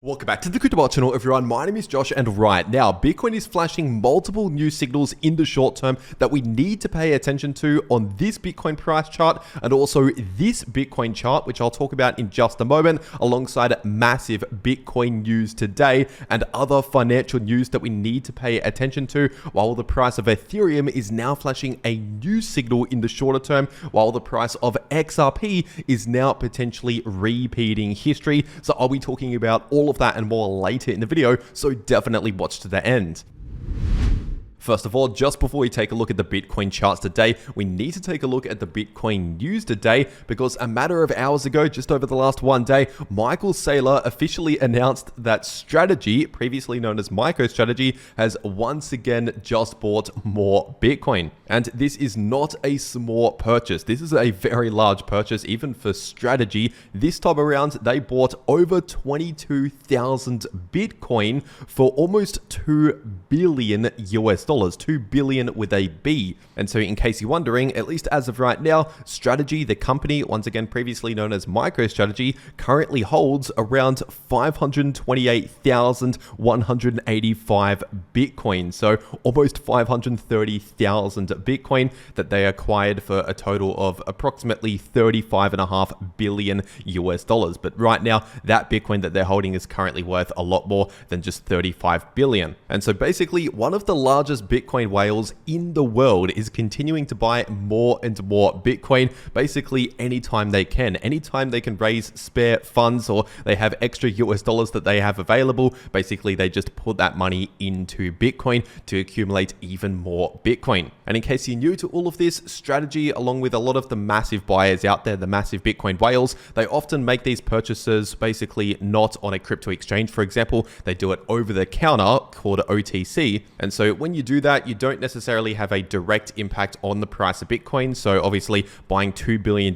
Welcome back to the cryptowrld channel, everyone. My name is Josh, and right now, Bitcoin is flashing multiple new signals in the short term that we need to pay attention to on this Bitcoin price chart and also this Bitcoin chart, which I'll talk about in just a moment, alongside massive Bitcoin news today and other financial news that we need to pay attention to, while the price of Ethereum is now flashing a new signal in the shorter term, while the price of XRP is now potentially repeating history. So I'll be talking about all of that and more later in the video, so definitely watch to the end. First of all, just before we take a look at the Bitcoin charts today, we need to take a look at the Bitcoin news today, because a matter of hours ago, just over the last one day, Michael Saylor officially announced that Strategy, previously known as MicroStrategy, has once again just bought more Bitcoin. And this is not a small purchase. This is a very large purchase, even for Strategy. This time around, they bought over 22,000 Bitcoin for almost $2 billion US. 2 billion with a B. And so in case you're wondering, at least as of right now, Strategy, the company, once again previously known as MicroStrategy, currently holds around 528,185 Bitcoin. So almost 530,000 Bitcoin that they acquired for a total of approximately 35.5 billion US dollars. But right now, that Bitcoin that they're holding is currently worth a lot more than just 35 billion. And so basically, one of the largest Bitcoin whales in the world is continuing to buy more and more Bitcoin, basically anytime they can. Anytime they can raise spare funds or they have extra US dollars that they have available, basically they just put that money into Bitcoin to accumulate even more Bitcoin. And in case you're new to all of this, Strategy, along with a lot of the massive buyers out there, the massive Bitcoin whales, they often make these purchases basically not on a crypto exchange. For example, they do it over the counter called OTC. And so when you do that, you don't necessarily have a direct impact on the price of Bitcoin. So obviously buying $2 billion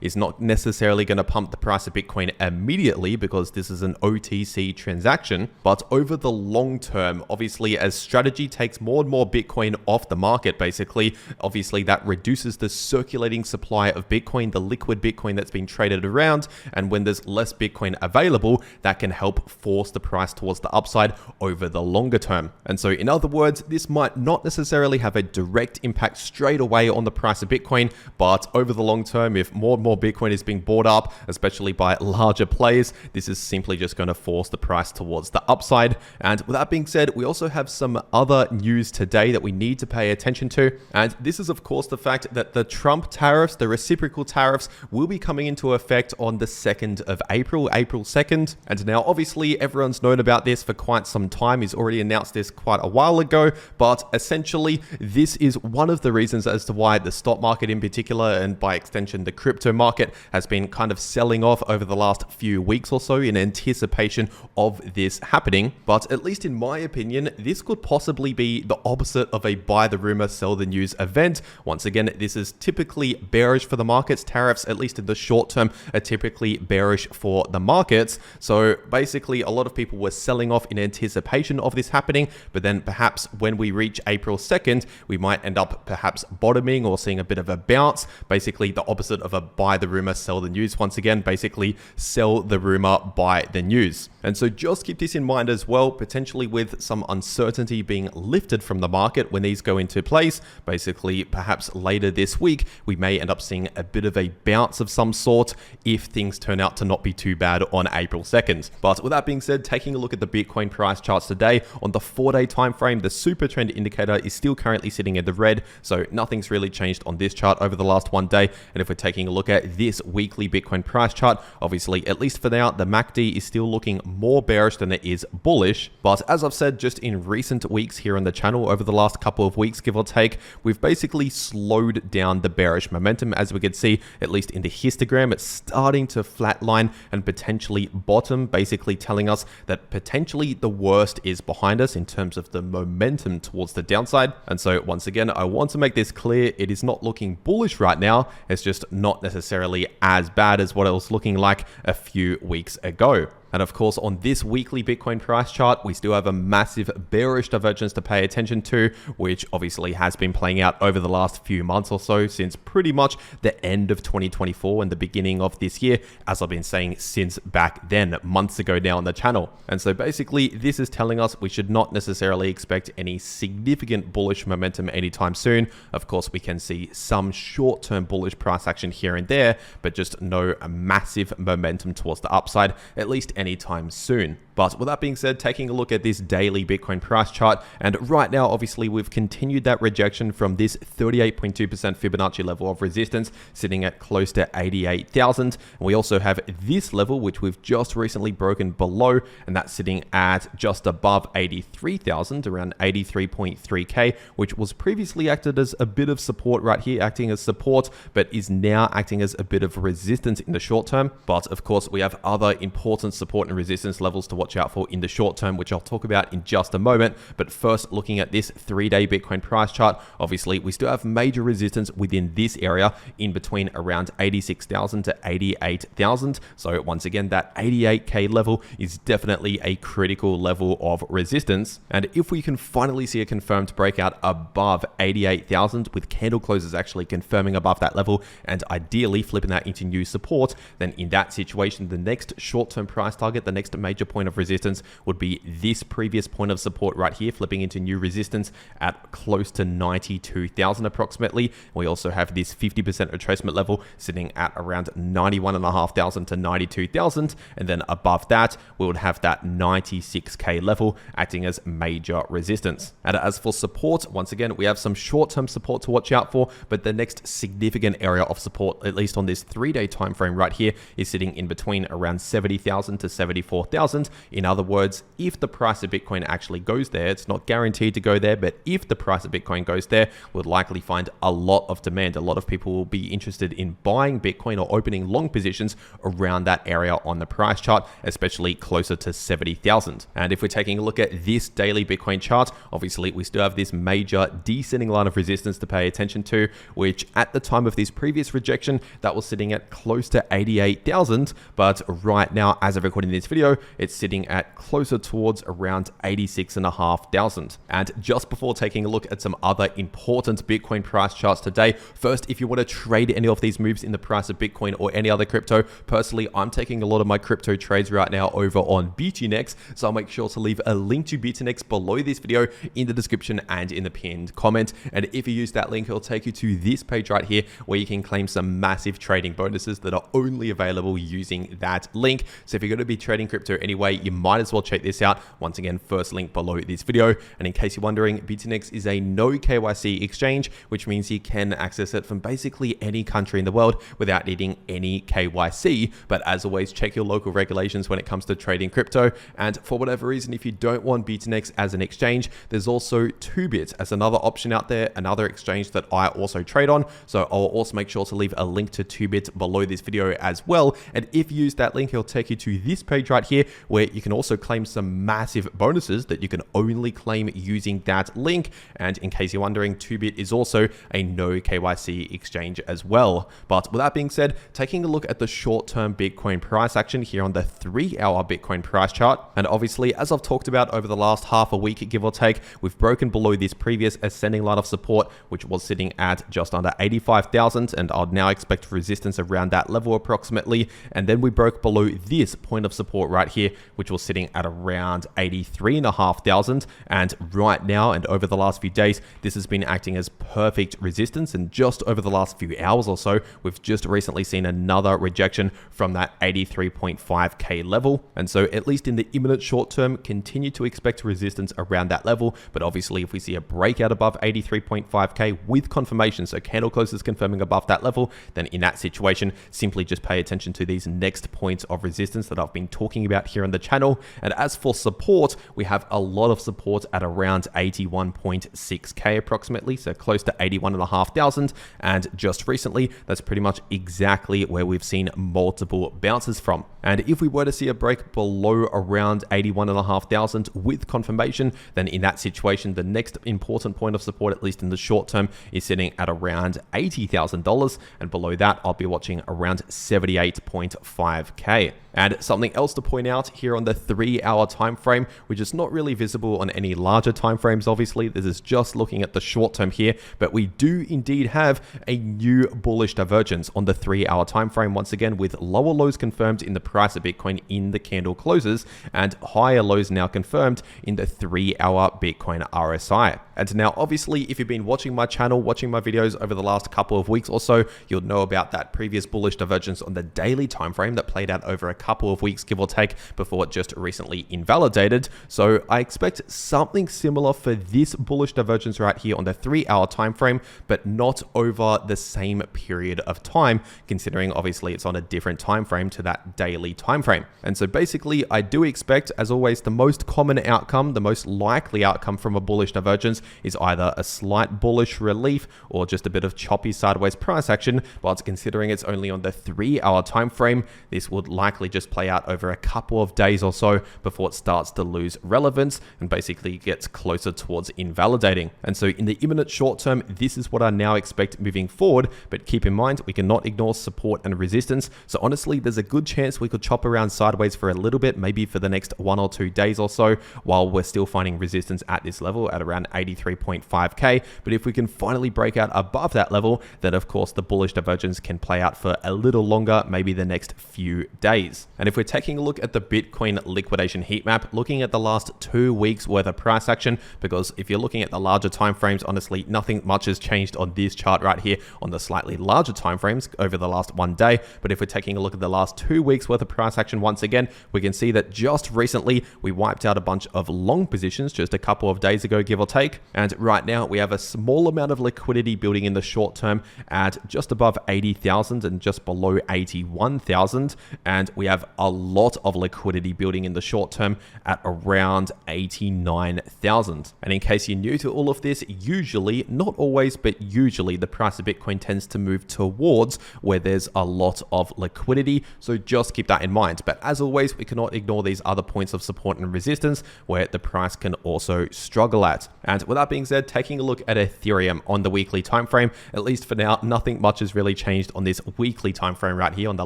is not necessarily going to pump the price of Bitcoin immediately, because this is an OTC transaction. But over the long term, obviously as Strategy takes more and more Bitcoin off the market, basically, obviously that reduces the circulating supply of Bitcoin, the liquid Bitcoin that's been traded around. And when there's less Bitcoin available, that can help force the price towards the upside over the longer term. And so in other words, this might not necessarily have a direct impact straight away on the price of Bitcoin, but over the long term, if more and more Bitcoin is being bought up, especially by larger players, this is simply just going to force the price towards the upside. And with that being said, we also have some other news today that we need to pay attention to. And this is, of course, the fact that the Trump tariffs, the reciprocal tariffs, will be coming into effect on the 2nd of April, April 2nd. And now, obviously, everyone's known about this for quite some time. He's already announced this quite a while ago, but essentially, this is one of the reasons as to why the stock market in particular, and by extension, the crypto market, has been kind of selling off over the last few weeks or so in anticipation of this happening. But at least in my opinion, this could possibly be the opposite of a buy the rumor, sell the news event. Once again, this is typically bearish for the markets. Tariffs, at least in the short term, are typically bearish for the markets. So basically, a lot of people were selling off in anticipation of this happening, but then perhaps when we reach April 2nd, we might end up perhaps bottoming or seeing a bit of a bounce. Basically, the opposite of a buy the rumor, sell the news. Once again, basically sell the rumor, buy the news. And so just keep this in mind as well, potentially with some uncertainty being lifted from the market when these go into place. Basically, perhaps later this week, we may end up seeing a bit of a bounce of some sort if things turn out to not be too bad on April 2nd. But with that being said, taking a look at the Bitcoin price charts today, on the 4-day time frame, the super trend indicator is still currently sitting in the red, so nothing's really changed on this chart over the last one day. And if we're taking a look at this weekly Bitcoin price chart, obviously, at least for now, the MACD is still looking more bearish than it is bullish. But as I've said, just in recent weeks here on the channel, over the last couple of weeks, give or take, we've basically slowed down the bearish momentum. As we can see, at least in the histogram, it's starting to flatline and potentially bottom, basically telling us that potentially the worst is behind us in terms of the momentum towards the downside. And so once again, I want to make this clear, it is not looking bullish right now. It's just not necessarily as bad as what it was looking like a few weeks ago. And of course, on this weekly Bitcoin price chart, we still have a massive bearish divergence to pay attention to, which obviously has been playing out over the last few months or so, since pretty much the end of 2024 and the beginning of this year, as I've been saying since back then, months ago now on the channel. And so basically, this is telling us we should not necessarily expect any significant bullish momentum anytime soon. Of course, we can see some short-term bullish price action here and there, but just no massive momentum towards the upside, at least anytime soon. But with that being said, taking a look at this daily Bitcoin price chart, and right now, obviously, we've continued that rejection from this 38.2% Fibonacci level of resistance, sitting at close to 88,000. And we also have this level, which we've just recently broken below, and that's sitting at just above 83,000, around 83.3K, which was previously acted as a bit of support right here, acting as support, but is now acting as a bit of resistance in the short term. But of course, we have other important support and resistance levels to watch out for in the short term, which I'll talk about in just a moment. But first, looking at this 3-day Bitcoin price chart, obviously we still have major resistance within this area in between around 86,000 to 88,000. So once again, that 88K level is definitely a critical level of resistance. And if we can finally see a confirmed breakout above 88,000 with candle closes actually confirming above that level and ideally flipping that into new support, then in that situation, the next short-term price target, the next major point of resistance would be this previous point of support right here, flipping into new resistance at close to 92,000 approximately. We also have this 50% retracement level sitting at around 91,500 to 92,000. And then above that, we would have that 96K level acting as major resistance. And as for support, once again, we have some short-term support to watch out for, but the next significant area of support, at least on this 3-day time frame right here, is sitting in between around 70,000 to 74,000. In other words, if the price of Bitcoin actually goes there, it's not guaranteed to go there, but if the price of Bitcoin goes there, we'll likely find a lot of demand. A lot of people will be interested in buying Bitcoin or opening long positions around that area on the price chart, especially closer to 70,000. And if we're taking a look at this daily Bitcoin chart, obviously we still have this major descending line of resistance to pay attention to, which at the time of this previous rejection, that was sitting at close to 88,000. But right now, as of recording this video, it's sitting at closer towards around 86,500. And just before taking a look at some other important Bitcoin price charts today, first, if you want to trade any of these moves in the price of Bitcoin or any other crypto, personally, I'm taking a lot of my crypto trades right now over on BTNX, so I'll make sure to leave a link to BTNX below this video in the description and in the pinned comment. And if you use that link, it'll take you to this page right here where you can claim some massive trading bonuses that are only available using that link. So if you're going to be trading crypto anyway, you might as well check this out. Once again, first link below this video. And in case you're wondering, BTNX is a no KYC exchange, which means you can access it from basically any country in the world without needing any KYC. But as always, check your local regulations when it comes to trading crypto. And for whatever reason, if you don't want BTNX as an exchange, there's also 2bit as another option out there, another exchange that I also trade on. So I'll also make sure to leave a link to 2bit below this video as well. And if you use that link, it'll take you to this page right here where you can also claim some massive bonuses that you can only claim using that link. And in case you're wondering, 2bit is also a no KYC exchange as well. But with that being said, taking a look at the short-term Bitcoin price action here on the 3-hour Bitcoin price chart. And obviously, as I've talked about over the last half a week, give or take, we've broken below this previous ascending line of support, which was sitting at just under 85,000. And I'd now expect resistance around that level approximately. And then we broke below this point of support right here, which was sitting at around 83,500. And right now, and over the last few days, this has been acting as perfect resistance. And just over the last few hours or so, we've just recently seen another rejection from that 83.5K level. And so at least in the imminent short term, continue to expect resistance around that level. But obviously, if we see a breakout above 83.5K with confirmation, so candle closes confirming above that level, then in that situation, simply just pay attention to these next points of resistance that I've been talking about here on the channel channel. And as for support, we have a lot of support at around 81.6k approximately, so close to 81,500. And just recently, that's pretty much exactly where we've seen multiple bounces from. And if we were to see a break below around 81,500 with confirmation, then in that situation, the next important point of support, at least in the short term, is sitting at around $80,000. And below that, I'll be watching around 78.5k. And something else to point out here on the 3-hour time frame, which is not really visible on any larger time frames, obviously. This is just looking at the short term here, but we do indeed have a new bullish divergence on the 3-hour time frame, once again, with lower lows confirmed in the price of Bitcoin in the candle closes and higher lows now confirmed in the 3-hour Bitcoin RSI. And now, obviously, if you've been watching my channel, watching my videos over the last couple of weeks or so, you'll know about that previous bullish divergence on the daily time frame that played out over a couple of weeks, give or take, before it just recently invalidated. So I expect something similar for this bullish divergence right here on the 3-hour time frame, but not over the same period of time, considering obviously it's on a different time frame to that daily time frame. And so basically, I do expect, as always, the most common outcome, the most likely outcome from a bullish divergence is either a slight bullish relief or just a bit of choppy sideways price action. But considering it's only on the 3-hour time frame, this would likely just play out over a couple of days or so before it starts to lose relevance and basically gets closer towards invalidating. And so in the imminent short term, this is what I now expect moving forward. But keep in mind, we cannot ignore support and resistance. So honestly, there's a good chance we could chop around sideways for a little bit, maybe for the next 1 or 2 days or so, while we're still finding resistance at this level at around 83.5k. But if we can finally break out above that level, then of course the bullish divergence can play out for a little longer, maybe the next few days. And if we're taking a look at the Bitcoin liquidation heat map, looking at the last 2 weeks worth of price action, because if you're looking at the larger time frames, honestly, nothing much has changed on this chart right here on the slightly larger time frames over the last 1 day. But if we're taking a look at the last 2 weeks worth of price action, once again, we can see that just recently we wiped out a bunch of long positions just a couple of days ago, give or take. And right now we have a small amount of liquidity building in the short term at just above 80,000 and just below 81,000. And we have a lot of liquidity building in the short term at around 89,000. And in case you're new to all of this, usually, not always, but usually the price of Bitcoin tends to move towards where there's a lot of liquidity. So just keep that in mind. But as always, we cannot ignore these other points of support and resistance where the price can also struggle at. And with that being said, taking a look at Ethereum on the weekly time frame, at least for now, nothing much has really changed on this weekly time frame right here on the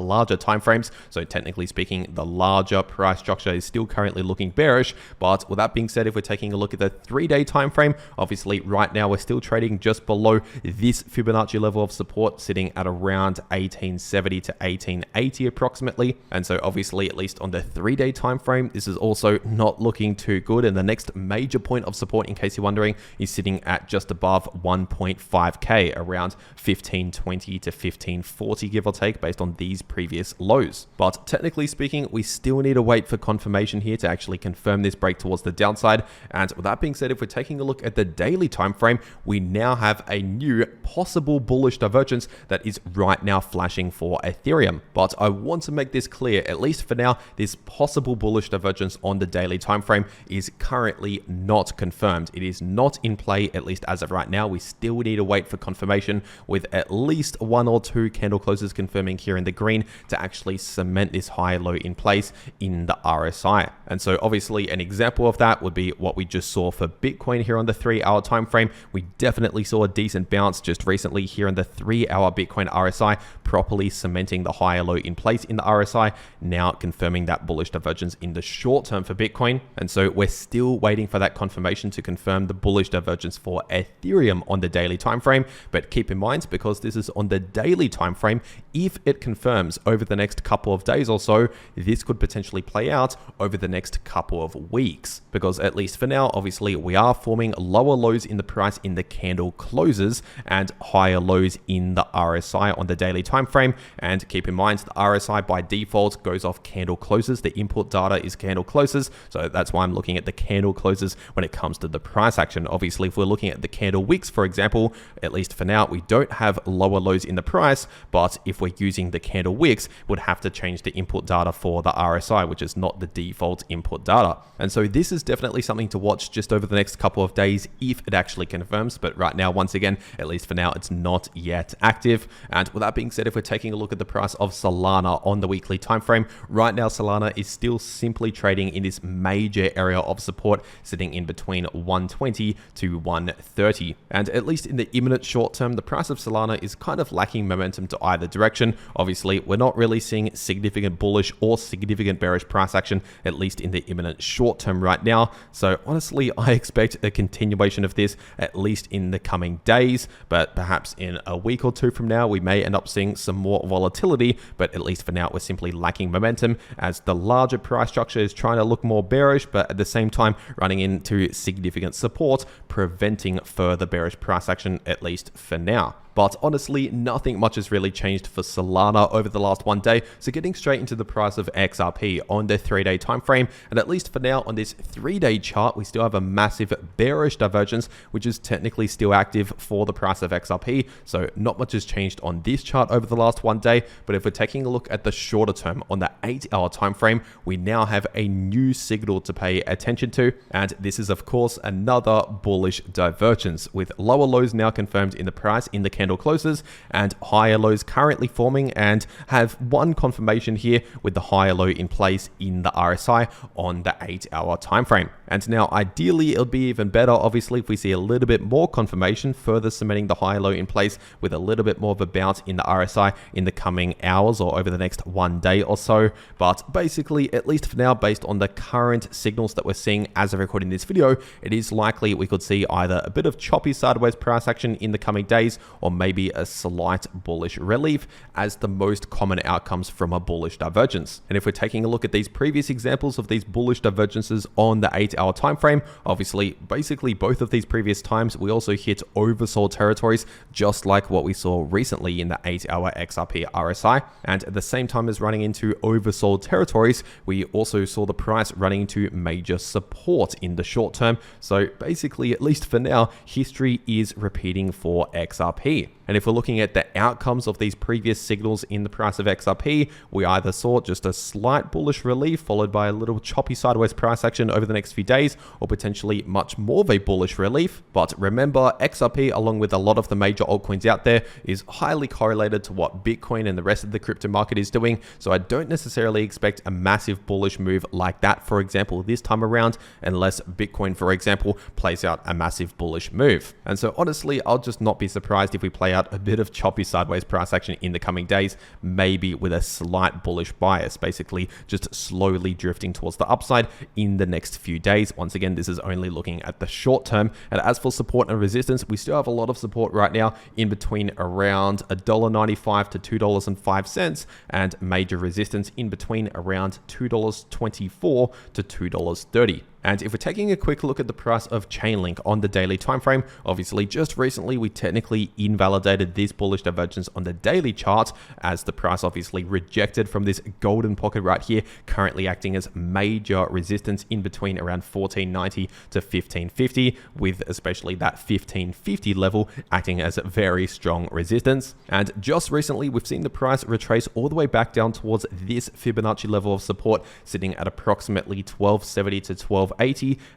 larger time frames. So technically speaking, the larger price structure is still currently looking bearish. But with that being said, if we're taking a look at the 3-day time frame, obviously right now we're still trading just below this Fibonacci level of support, sitting at around 1870 to 1880 approximately. And so obviously, at least on the 3-day time frame, this is also not looking too good. And the next major point of support, in case you're wondering, is sitting at just above 1.5k, around 1520 to 1540, give or take, based on these previous lows. But technically speaking, we still need to wait for confirmation here to actually confirm this break towards the downside. And with that being said, if we're taking a look at the daily time frame, we now have a new possible bullish divergence that is right now flashing for Ethereum. But I want to make this clear, at least for now, this possible bullish divergence on the daily time frame is currently not confirmed. It is not in play, at least as of right now. We still need to wait for confirmation with at least 1 or 2 candle closes confirming here in the green to actually cement this high low in place in the RSI. And so obviously an example of that would be what we just saw for Bitcoin here on the 3-hour time frame. We definitely saw a decent bounce just recently here in the 3-hour Bitcoin RSI, properly cementing the higher low in place in the RSI, now confirming that bullish divergence in the short term for Bitcoin. And so we're still waiting for that confirmation to confirm the bullish divergence for Ethereum on the daily time frame. But keep in mind, because this is on the daily time frame, if it confirms over the next couple of days or so, this could potentially play out over the next couple of weeks. Because at least for now, obviously we are forming lower lows in the price in the candle closes and higher lows in the RSI on the daily time frame. And keep in mind, the RSI by default goes off candle closes. The input data is candle closes. So that's why I'm looking at the candle closes when it comes to the price action. Obviously, if we're looking at the candle wicks, for example, at least for now, we don't have lower lows in the price. But if we're using the candle wicks, we'd have to change the input data for the RSI, which just not the default input data. And so this is definitely something to watch just over the next couple of days if it actually confirms. But right now, once again, at least for now, it's not yet active. And with that being said, if we're taking a look at the price of Solana on the weekly time frame, right now Solana is still simply trading in this major area of support, sitting in between 120 to 130. And at least in the imminent short term, the price of Solana is kind of lacking momentum to either direction. Obviously, we're not really seeing significant bullish or significant bearish price action, at least in the imminent short term right now. So honestly, I expect a continuation of this at least in the coming days, but perhaps in a week or two from now, we may end up seeing some more volatility, but at least for now, we're simply lacking momentum as the larger price structure is trying to look more bearish, but at the same time, running into significant support, preventing further bearish price action, at least for now. But honestly, nothing much has really changed for Solana over the last one day. So getting straight into the price of XRP on the 3-day time frame, and at least for now on this 3-day chart, we still have a massive bearish divergence, which is technically still active for the price of XRP. So not much has changed on this chart over the last one day. But if we're taking a look at the shorter term on the 8-hour time frame, we now have a new signal to pay attention to. And this is of course another bullish divergence with lower lows now confirmed in the price in the candle closes and higher lows currently forming, and have one confirmation here with the higher low in place in the RSI on the 8-hour time frame. And now ideally it'll be even better obviously if we see a little bit more confirmation further cementing the higher low in place with a little bit more of a bounce in the RSI in the coming hours or over the next one day or so. But basically, at least for now, based on the current signals that we're seeing as of recording this video, it is likely we could see either a bit of choppy sideways price action in the coming days or maybe a slight bullish relief as the most common outcomes from a bullish divergence. And if we're taking a look at these previous examples of these bullish divergences on the 8-hour time frame, obviously basically both of these previous times we also hit oversold territories, just like what we saw recently in the 8-hour XRP RSI. And at the same time as running into oversold territories, we also saw the price running into major support in the short term. So basically, at least for now, history is repeating for XRP. And if we're looking at the outcomes of these previous signals in the price of XRP, we either saw just a slight bullish relief followed by a little choppy sideways price action over the next few days, or potentially much more of a bullish relief. But remember, XRP, along with a lot of the major altcoins out there, is highly correlated to what Bitcoin and the rest of the crypto market is doing. So I don't necessarily expect a massive bullish move like that, for example, this time around, unless Bitcoin, for example, plays out a massive bullish move. And so honestly, I'll just not be surprised if we play out a bit of choppy sideways price action in the coming days, maybe with a slight bullish bias, basically just slowly drifting towards the upside in the next few days. Once again, this is only looking at the short term. And as for support and resistance, we still have a lot of support right now in between around $1.95 to $2.05, and major resistance in between around $2.24 to $2.30. And if we're taking a quick look at the price of Chainlink on the daily time frame, obviously just recently we technically invalidated this bullish divergence on the daily chart as the price obviously rejected from this golden pocket right here, currently acting as major resistance in between around 1490 to 1550, with especially that 1550 level acting as a very strong resistance. And just recently we've seen the price retrace all the way back down towards this Fibonacci level of support, sitting at approximately 1270 to 1280,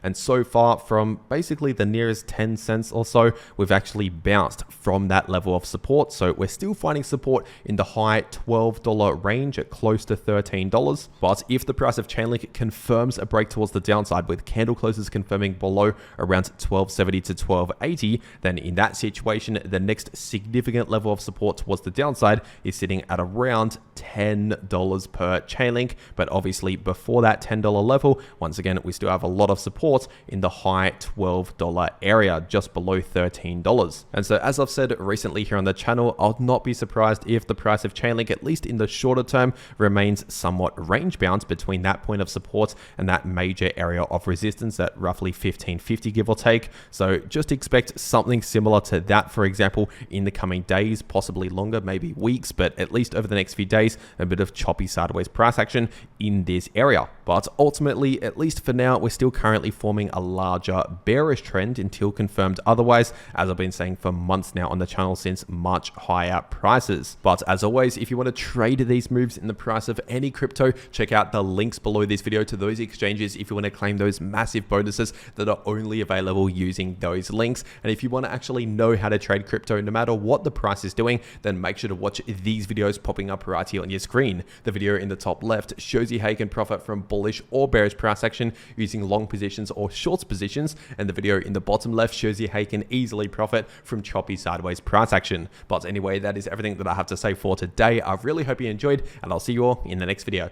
and so far from basically the nearest 10 cents or so, we've actually bounced from that level of support. So we're still finding support in the high $12 range at close to $13. But if the price of Chainlink confirms a break towards the downside, with candle closes confirming below around 1270 to 1280, then in that situation, the next significant level of support towards the downside is sitting at around $10 per Chainlink. But obviously before that $10 level, once again, we still have a lot of support in the high $12 area, just below $13. And so as I've said recently here on the channel, I'll not be surprised if the price of Chainlink, at least in the shorter term, remains somewhat range bound between that point of support and that major area of resistance at roughly 1550, give or take. So just expect something similar to that, for example, in the coming days, possibly longer, maybe weeks, but at least over the next few days, a bit of choppy sideways price action in this area. But ultimately, at least for now, we're still currently forming a larger bearish trend until confirmed otherwise, as I've been saying for months now on the channel since much higher prices. But as always, if you want to trade these moves in the price of any crypto, check out the links below this video to those exchanges if you want to claim those massive bonuses that are only available using those links. And if you want to actually know how to trade crypto no matter what the price is doing, then make sure to watch these videos popping up right here on your screen. The video in the top left shows you how you can profit from bullish or bearish price action using long positions or short positions, and the video in the bottom left shows you how you can easily profit from choppy sideways price action. But anyway, that is everything that I have to say for today. I really hope you enjoyed, and I'll see you all in the next video.